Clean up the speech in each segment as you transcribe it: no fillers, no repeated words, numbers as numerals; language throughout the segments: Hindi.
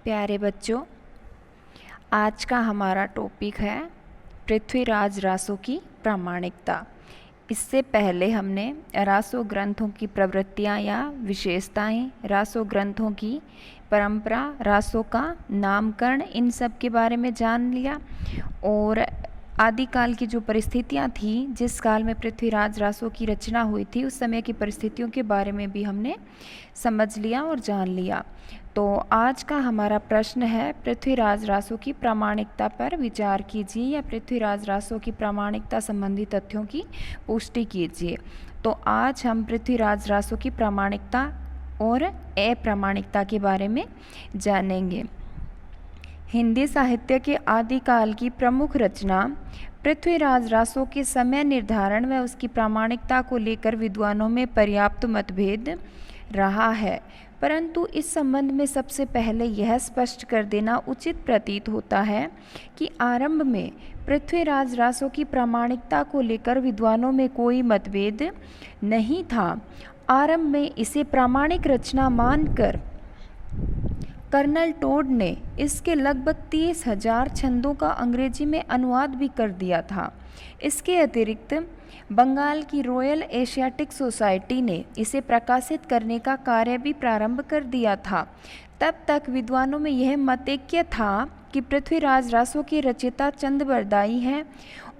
प्यारे बच्चों, आज का हमारा टॉपिक है पृथ्वीराज रासो की प्रामाणिकता। इससे पहले हमने रासो ग्रंथों की प्रवृत्तियाँ या विशेषताएं, रासो ग्रंथों की परंपरा, रासो का नामकरण, इन सब के बारे में जान लिया। और आदिकाल की जो परिस्थितियाँ थी, जिस काल में पृथ्वीराज रासो की रचना हुई थी, उस समय की परिस्थितियों के बारे में भी हमने समझ लिया और जान लिया। तो आज का हमारा प्रश्न है, पृथ्वीराज रासो की प्रामाणिकता पर विचार कीजिए या पृथ्वीराज रासो की प्रामाणिकता संबंधी तथ्यों की पुष्टि कीजिए। तो आज हम पृथ्वीराज रासो की प्रामाणिकता और अप्रामाणिकता के बारे में जानेंगे। हिंदी साहित्य के आदिकाल की प्रमुख रचना पृथ्वीराज रासो के समय निर्धारण व उसकी प्रामाणिकता को लेकर विद्वानों में पर्याप्त मतभेद रहा है, परंतु इस संबंध में सबसे पहले यह स्पष्ट कर देना उचित प्रतीत होता है कि आरंभ में पृथ्वीराज रासो की प्रामाणिकता को लेकर विद्वानों में कोई मतभेद नहीं था। आरंभ में इसे प्रामाणिक रचना मानकर कर्नल टोड ने इसके लगभग 30,000 छंदों का अंग्रेजी में अनुवाद भी कर दिया था। इसके अतिरिक्त बंगाल की रॉयल एशियाटिक सोसाइटी ने इसे प्रकाशित करने का कार्य भी प्रारंभ कर दिया था। तब तक विद्वानों में यह मतैक्य था कि पृथ्वीराज रासो के रचयिता चंद्रबरदाई हैं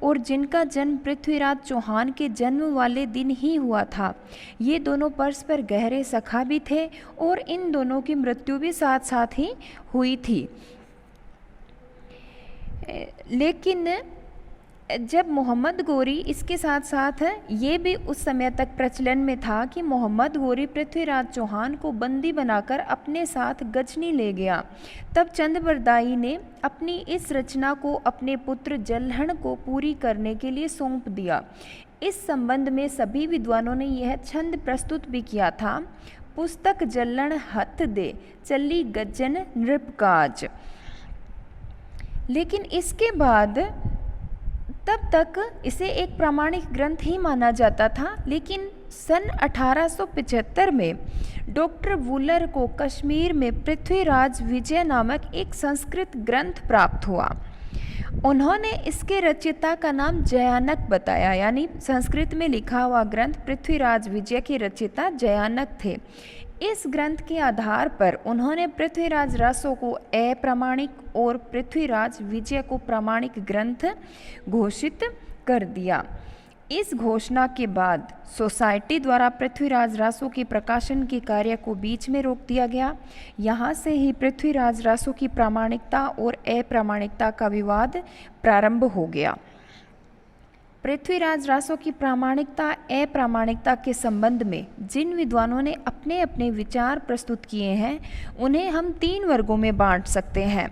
और जिनका जन्म पृथ्वीराज चौहान के जन्म वाले दिन ही हुआ था। ये दोनों परस्पर गहरे सखा भी थे और इन दोनों की मृत्यु भी साथ साथ ही हुई थी। लेकिन जब मोहम्मद गोरी, इसके साथ साथ ये भी उस समय तक प्रचलन में था कि मोहम्मद गोरी पृथ्वीराज चौहान को बंदी बनाकर अपने साथ गजनी ले गया, तब चंद्रबरदाई ने अपनी इस रचना को अपने पुत्र जल्हण को पूरी करने के लिए सौंप दिया। इस संबंध में सभी विद्वानों ने यह छंद प्रस्तुत भी किया था, पुस्तक जल्हण हथ दे चली गजन नृपकाज। लेकिन इसके बाद तब तक इसे एक प्रामाणिक ग्रंथ ही माना जाता था। लेकिन सन 1875 में डॉक्टर वूलर को कश्मीर में पृथ्वीराज विजय नामक एक संस्कृत ग्रंथ प्राप्त हुआ। उन्होंने इसके रचयिता का नाम जयानक बताया, यानी संस्कृत में लिखा हुआ ग्रंथ पृथ्वीराज विजय के रचयिता जयानक थे। इस ग्रंथ के आधार पर उन्होंने पृथ्वीराज रासो को अप्रामाणिक और पृथ्वीराज विजय को प्रामाणिक ग्रंथ घोषित कर दिया। इस घोषणा के बाद सोसाइटी द्वारा पृथ्वीराज रासो के प्रकाशन के कार्य को बीच में रोक दिया गया। यहाँ से ही पृथ्वीराज रासो की प्रामाणिकता और अप्रामाणिकता का विवाद प्रारंभ हो गया। पृथ्वीराज रासो की प्रामाणिकता अप्रामाणिकता के संबंध में जिन विद्वानों ने अपने अपने विचार प्रस्तुत किए हैं, उन्हें हम 3 वर्गों में बांट सकते हैं।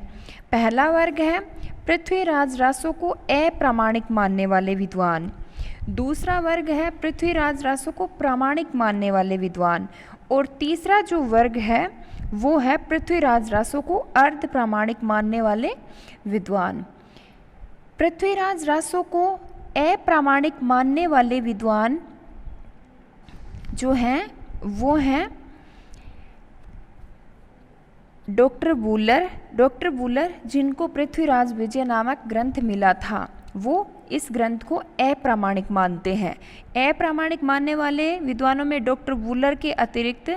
पहला वर्ग है पृथ्वीराज रासो को अप्रामाणिक मानने वाले विद्वान। दूसरा वर्ग है पृथ्वीराज रासो को प्रामाणिक मानने वाले विद्वान। और तीसरा जो वर्ग है वो है पृथ्वीराज रासो को अर्ध प्रामाणिक मानने वाले विद्वान। पृथ्वीराज रासो को अप्रामाणिक मानने वाले विद्वान जो हैं वो हैं डॉक्टर वूलर जिनको पृथ्वीराज विजय नामक ग्रंथ मिला था, वो इस ग्रंथ को अप्रामाणिक मानते हैं। अप्रामाणिक मानने वाले विद्वानों में डॉक्टर वूलर के अतिरिक्त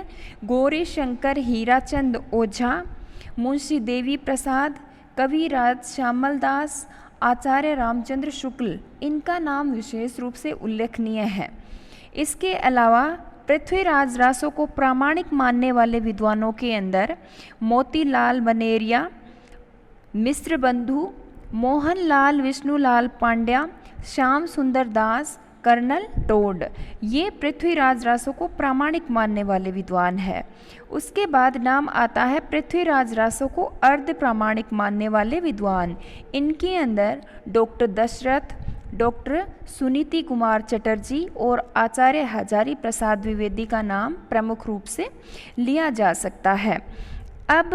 गौरी शंकर हीराचंद ओझा, मुंशी देवी प्रसाद, कविराज श्यामल दास, आचार्य रामचंद्र शुक्ल, इनका नाम विशेष रूप से उल्लेखनीय है। इसके अलावा पृथ्वीराज रासो को प्रामाणिक मानने वाले विद्वानों के अंदर मोतीलाल बनेरिया, मिश्र बंधु, मोहनलाल विष्णुलाल पांड्या, श्याम सुंदर दास, कर्नल टोड, ये पृथ्वीराज रासो को प्रामाणिक मानने वाले विद्वान है। उसके बाद नाम आता है पृथ्वीराज रासो को अर्ध प्रामाणिक मानने वाले विद्वान। इनके अंदर डॉक्टर दशरथ, डॉक्टर सुनीति कुमार चटर्जी और आचार्य हजारी प्रसाद द्विवेदी का नाम प्रमुख रूप से लिया जा सकता है। अब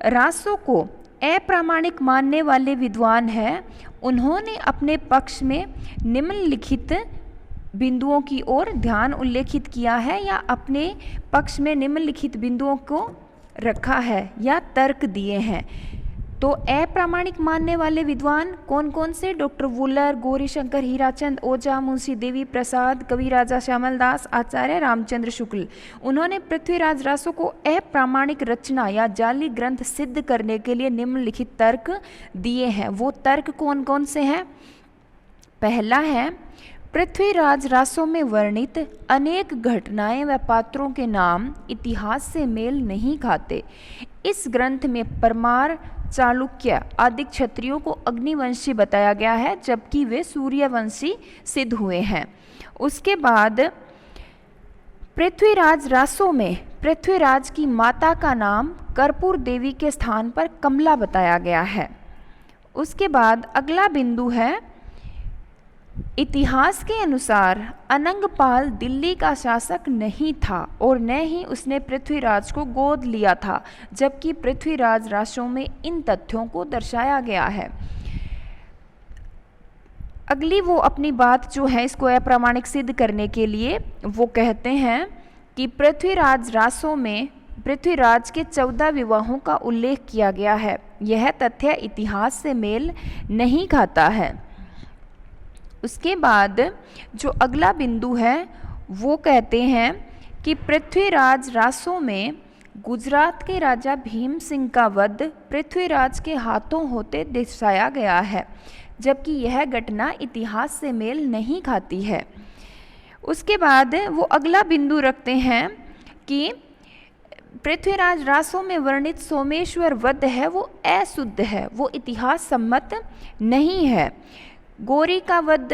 रासो को अप्रामाणिक मानने वाले विद्वान हैं, उन्होंने अपने पक्ष में निम्नलिखित बिंदुओं की ओर ध्यान उल्लेखित किया है, या अपने पक्ष में निम्नलिखित बिंदुओं को रखा है या तर्क दिए हैं। तो अप्रामाणिक मानने वाले विद्वान कौन कौन से? डॉक्टर वुलर, गौरीशंकर हीराचंद, ओझा, मुंशी देवी प्रसाद, कवि राजा श्यामल दास, आचार्य रामचंद्र शुक्ल। उन्होंने पृथ्वीराज रासो को अप्रामाणिक रचना या जाली ग्रंथ सिद्ध करने के लिए निम्नलिखित तर्क दिए हैं। वो तर्क कौन कौन से हैं? पहला है, पृथ्वीराज रासो में वर्णित अनेक घटनाएं व पात्रों के नाम इतिहास से मेल नहीं खाते। इस ग्रंथ में परमार, चालुक्य आदि क्षत्रियों को अग्निवंशी बताया गया है, जबकि वे सूर्यवंशी सिद्ध हुए हैं। उसके बाद पृथ्वीराज रासो में पृथ्वीराज की माता का नाम कर्पूर देवी के स्थान पर कमला बताया गया है। उसके बाद अगला बिंदु है, इतिहास के अनुसार अनंगपाल दिल्ली का शासक नहीं था और न ही उसने पृथ्वीराज को गोद लिया था, जबकि पृथ्वीराज रासो में इन तथ्यों को दर्शाया गया है। अगली वो अपनी बात जो है इसको अप्रामाणिक सिद्ध करने के लिए वो कहते हैं कि पृथ्वीराज रासो में पृथ्वीराज के 14 विवाहों का उल्लेख किया गया है। यह तथ्य इतिहास से मेल नहीं खाता है। उसके बाद जो अगला बिंदु है वो कहते हैं कि पृथ्वीराज रासो में गुजरात के राजा भीम सिंह का वध पृथ्वीराज के हाथों होते दर्शाया गया है, जबकि यह घटना इतिहास से मेल नहीं खाती है। उसके बाद वो अगला बिंदु रखते हैं कि पृथ्वीराज रासो में वर्णित सोमेश्वर वध है वो अशुद्ध है, वो इतिहास सम्मत नहीं है। गौरी का वध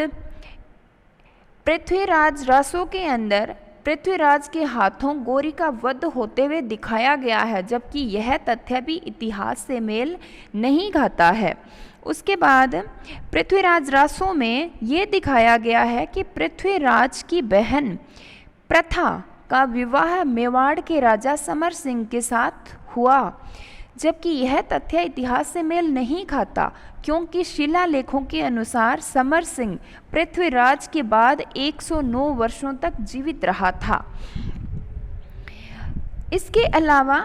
पृथ्वीराज रासो के अंदर पृथ्वीराज के हाथों गौरी का वध होते हुए दिखाया गया है, जबकि यह तथ्य भी इतिहास से मेल नहीं खाता है। उसके बाद पृथ्वीराज रासो में ये दिखाया गया है कि पृथ्वीराज की बहन प्रथा का विवाह मेवाड़ के राजा समर सिंह के साथ हुआ, जबकि यह तथ्य इतिहास से मेल नहीं खाता, क्योंकि शिलालेखों के अनुसार समर सिंह पृथ्वीराज के बाद 109 वर्षों तक जीवित रहा था। इसके अलावा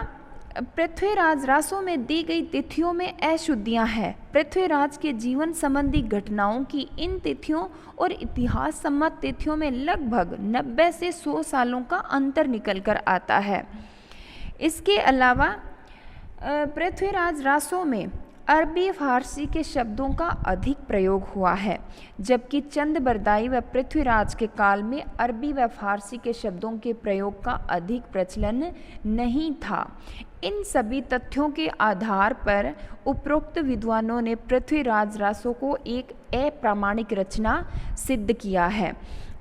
पृथ्वीराज रासो में दी गई तिथियों में अशुद्धियां हैं। पृथ्वीराज के जीवन संबंधी घटनाओं की इन तिथियों और इतिहास सम्मत तिथियों में लगभग 90 से 100 सालों का अंतर निकल कर आता है। इसके अलावा पृथ्वीराज रासो में अरबी फारसी के शब्दों का अधिक प्रयोग हुआ है, जबकि चंद बरदाई व पृथ्वीराज के काल में अरबी व फारसी के शब्दों के प्रयोग का अधिक प्रचलन नहीं था। इन सभी तथ्यों के आधार पर उपरोक्त विद्वानों ने पृथ्वीराज रासो को एक अप्रामाणिक रचना सिद्ध किया है।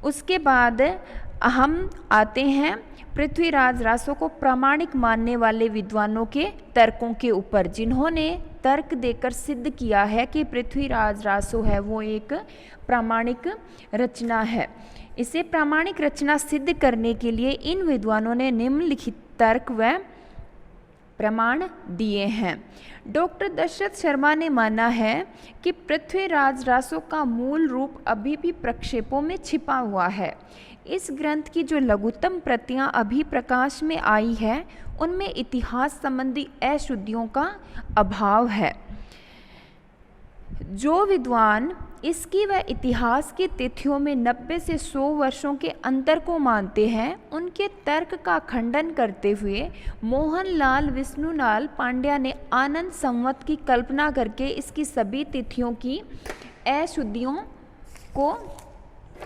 उसके बाद हम आते हैं पृथ्वीराज रासो को प्रामाणिक मानने वाले विद्वानों के तर्कों के ऊपर, जिन्होंने तर्क देकर सिद्ध किया है कि पृथ्वीराज रासो है वो एक प्रामाणिक रचना है। इसे प्रामाणिक रचना सिद्ध करने के लिए इन विद्वानों ने निम्नलिखित तर्क व प्रमाण दिए हैं। डॉक्टर दशरथ शर्मा ने माना है कि पृथ्वीराज रासो का मूल रूप अभी भी प्रक्षेपों में छिपा हुआ है। इस ग्रंथ की जो लघुतम प्रतियां अभी प्रकाश में आई है उनमें इतिहास संबंधी अशुद्धियों का अभाव है। जो विद्वान इसकी व इतिहास की तिथियों में 90 से 100 वर्षों के अंतर को मानते हैं, उनके तर्क का खंडन करते हुए मोहनलाल विष्णुलाल पांड्या ने आनंद संवत की कल्पना करके इसकी सभी तिथियों की अशुद्धियों को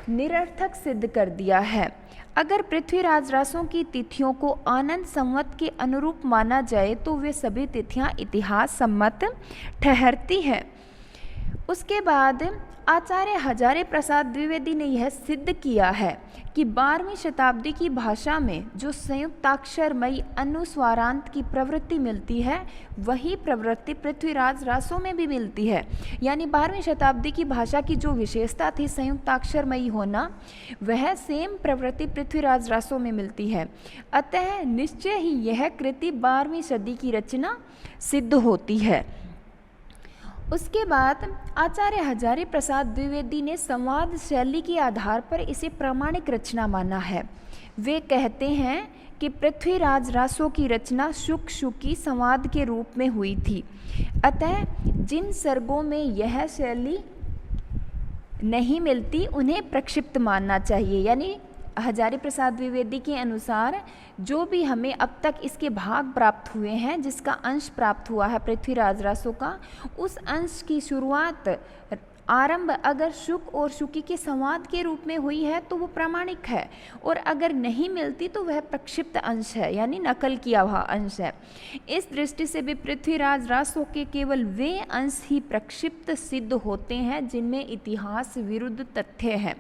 निरर्थक सिद्ध कर दिया है। अगर पृथ्वीराज रासो की तिथियों को आनंद संवत के अनुरूप माना जाए तो वे सभी तिथियां इतिहास सम्मत ठहरती हैं। उसके बाद आचार्य हजारे प्रसाद द्विवेदी ने यह सिद्ध किया है कि 12वीं शताब्दी की भाषा में जो संयुक्ताक्षरमयी अनुस्वारांत की प्रवृत्ति मिलती है वही प्रवृत्ति पृथ्वीराज रासो में भी मिलती है। यानी 12वीं शताब्दी की भाषा की जो विशेषता थी संयुक्ताक्षरमयी होना, वह सेम प्रवृत्ति पृथ्वीराज रासो में मिलती है। अतः निश्चय ही यह कृति 12वीं सदी की रचना सिद्ध होती है। उसके बाद आचार्य हजारी प्रसाद द्विवेदी ने संवाद शैली के आधार पर इसे प्रामाणिक रचना माना है। वे कहते हैं कि पृथ्वीराज रासो की रचना शुक शुकी संवाद के रूप में हुई थी। अतः जिन सर्गों में यह शैली नहीं मिलती उन्हें प्रक्षिप्त मानना चाहिए। यानी हजारी प्रसाद द्विवेदी के अनुसार जो भी हमें अब तक इसके भाग प्राप्त हुए हैं, जिसका अंश प्राप्त हुआ है पृथ्वीराज रासो का, उस अंश की शुरुआत आरंभ अगर शुक और शुकी के संवाद के रूप में हुई है तो वो प्रामाणिक है, और अगर नहीं मिलती तो वह प्रक्षिप्त अंश है, यानी नकल किया हुआ अंश है। इस दृष्टि से भी पृथ्वीराज रासो के केवल वे अंश ही प्रक्षिप्त सिद्ध होते हैं जिनमें इतिहास विरुद्ध तथ्य है।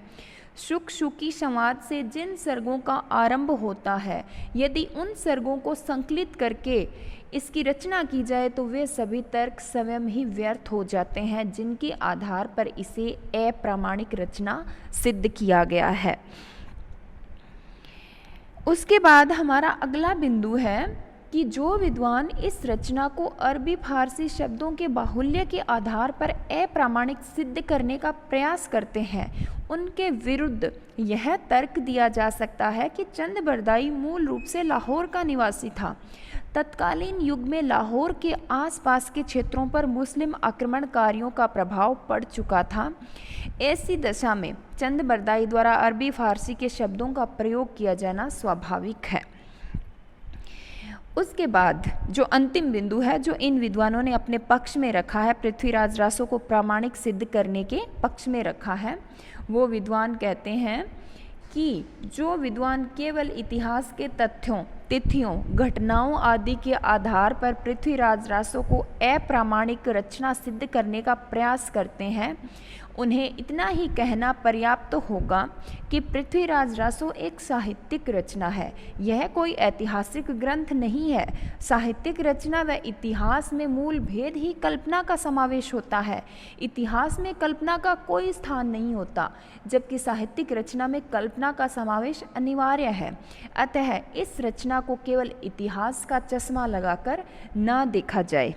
शुक शुकी संवाद से जिन सर्गों का आरंभ होता है, यदि उन सर्गों को संकलित करके इसकी रचना की जाए तो वे सभी तर्क स्वयं ही व्यर्थ हो जाते हैं जिनके आधार पर इसे अप्रामाणिक रचना सिद्ध किया गया है। उसके बाद हमारा अगला बिंदु है कि जो विद्वान इस रचना को अरबी फारसी शब्दों के बाहुल्य के आधार पर अप्रामाणिक सिद्ध करने का प्रयास करते हैं, उनके विरुद्ध यह तर्क दिया जा सकता है कि चंद बरदाई मूल रूप से लाहौर का निवासी था। तत्कालीन युग में लाहौर के आसपास के क्षेत्रों पर मुस्लिम आक्रमणकारियों का प्रभाव पड़ चुका था। ऐसी दशा में चंद बरदाई द्वारा अरबी फारसी के शब्दों का प्रयोग किया जाना स्वाभाविक है। उसके बाद जो अंतिम बिंदु है जो इन विद्वानों ने अपने पक्ष में रखा है, पृथ्वीराज रासो को प्रामाणिक सिद्ध करने के पक्ष में रखा है, वो विद्वान कहते हैं कि जो विद्वान केवल इतिहास के तथ्यों, तिथियों, घटनाओं आदि के आधार पर पृथ्वीराज रासो को अप्रामाणिक रचना सिद्ध करने का प्रयास करते हैं, उन्हें इतना ही कहना पर्याप्त होगा कि पृथ्वीराज रासो एक साहित्यिक रचना है, यह कोई ऐतिहासिक ग्रंथ नहीं है। साहित्यिक रचना व इतिहास में मूल भेद ही कल्पना का समावेश होता है। इतिहास में कल्पना का कोई स्थान नहीं होता, जबकि साहित्यिक रचना में कल्पना का समावेश अनिवार्य है। अतः इस रचना को केवल इतिहास का चश्मा लगाकर न देखा जाए।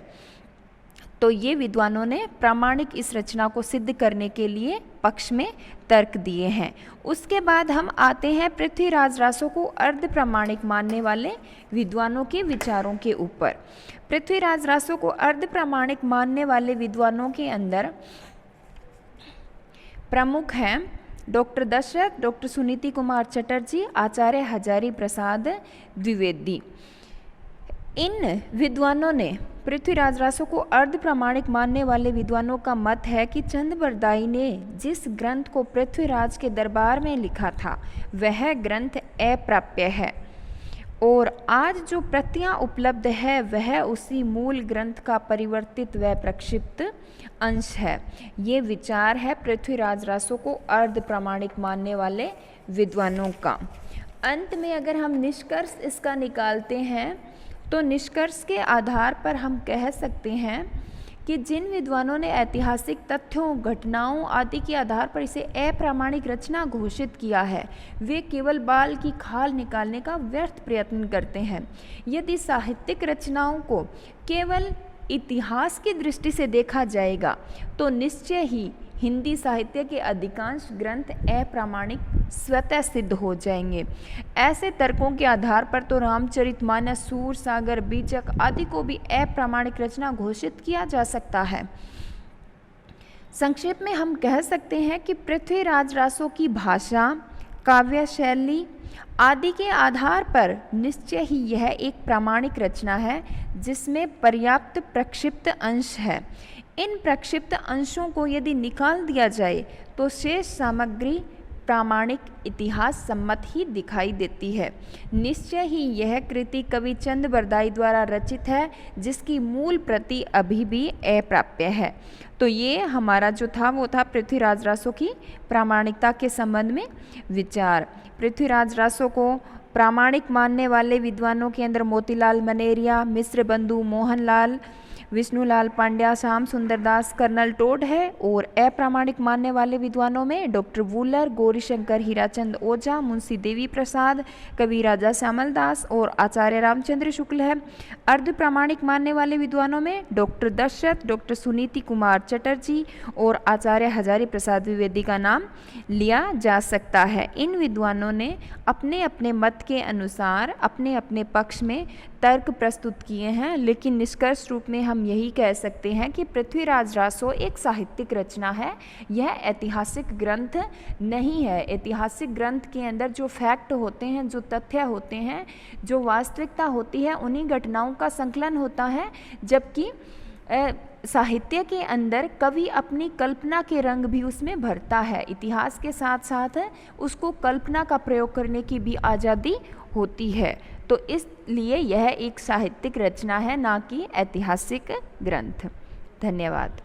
तो ये विद्वानों ने प्रामाणिक इस रचना को सिद्ध करने के लिए पक्ष में तर्क दिए हैं। उसके बाद हम आते हैं पृथ्वीराज रासो को अर्ध प्रामाणिक मानने वाले विद्वानों के विचारों के ऊपर। पृथ्वीराज रासो को अर्ध प्रामाणिक मानने वाले विद्वानों के अंदर प्रमुख हैं डॉक्टर दशरथ, डॉक्टर सुनीति कुमार चटर्जी, आचार्य हजारी प्रसाद द्विवेदी। इन विद्वानों ने पृथ्वीराज रासो को अर्ध प्रामाणिक मानने वाले विद्वानों का मत है कि चंद बरदाई ने जिस ग्रंथ को पृथ्वीराज के दरबार में लिखा था वह ग्रंथ अप्राप्य है, और आज जो प्रतियां उपलब्ध है वह उसी मूल ग्रंथ का परिवर्तित व प्रक्षिप्त अंश है। ये विचार है पृथ्वीराज रासो को अर्ध प्रामाणिक मानने वाले विद्वानों का। अंत में अगर हम निष्कर्ष इसका निकालते हैं तो निष्कर्ष के आधार पर हम कह सकते हैं कि जिन विद्वानों ने ऐतिहासिक तथ्यों, घटनाओं आदि के आधार पर इसे अप्रामाणिक रचना घोषित किया है, वे केवल बाल की खाल निकालने का व्यर्थ प्रयत्न करते हैं। यदि साहित्यिक रचनाओं को केवल इतिहास की दृष्टि से देखा जाएगा तो निश्चय ही हिंदी साहित्य के अधिकांश ग्रंथ अप्रामाणिक स्वतः सिद्ध हो जाएंगे। ऐसे तर्कों के आधार पर तो रामचरितमानस, सूर सागर, बीजक आदि को भी अप्रामाणिक रचना घोषित किया जा सकता है। संक्षेप में हम कह सकते हैं कि पृथ्वीराज रासो की भाषा, काव्य शैली आदि के आधार पर निश्चय ही यह एक प्रामाणिक रचना है जिसमें पर्याप्त प्रक्षिप्त अंश है। इन प्रक्षिप्त अंशों को यदि निकाल दिया जाए तो शेष सामग्री प्रामाणिक इतिहास सम्मत ही दिखाई देती है। निश्चय ही यह कृति कवि चंद बरदाई द्वारा रचित है जिसकी मूल प्रति अभी भी अप्राप्य है। तो ये हमारा जो था वो था पृथ्वीराज रासो की प्रामाणिकता के संबंध में विचार। पृथ्वीराज रासो को प्रामाणिक मानने वाले विद्वानों के अंदर मोतीलाल मनेरिया, मिश्र बंधु मोहनलाल, विष्णुलाल पांड्या, श्याम सुंदर दास, कर्नल टोड है। और अप्रामाणिक मानने वाले विद्वानों में डॉक्टर वूलर, गौरीशंकर हीराचंद ओझा, मुंशी देवी प्रसाद, कवि राजा श्यामल दास और आचार्य रामचंद्र शुक्ल है। अर्ध प्रामाणिक मानने वाले विद्वानों में डॉक्टर दशरथ, डॉक्टर सुनीति कुमार चटर्जी और आचार्य हजारी प्रसाद द्विवेदी का नाम लिया जा सकता है। इन विद्वानों ने अपने अपने मत के अनुसार अपने अपने पक्ष में तर्क प्रस्तुत किए हैं, लेकिन निष्कर्ष रूप में हम यही कह सकते हैं कि पृथ्वीराज रासो एक साहित्यिक रचना है, यह ऐतिहासिक ग्रंथ नहीं है। ऐतिहासिक ग्रंथ के अंदर जो फैक्ट होते हैं, जो तथ्य होते हैं, जो वास्तविकता होती है, उन्हीं घटनाओं का संकलन होता है, जबकि साहित्य के अंदर कवि अपनी कल्पना के रंग भी उसमें भरता है। इतिहास के साथ साथ उसको कल्पना का प्रयोग करने की भी आज़ादी होती है। तो इसलिए यह एक साहित्यिक रचना है, ना कि ऐतिहासिक ग्रंथ। धन्यवाद।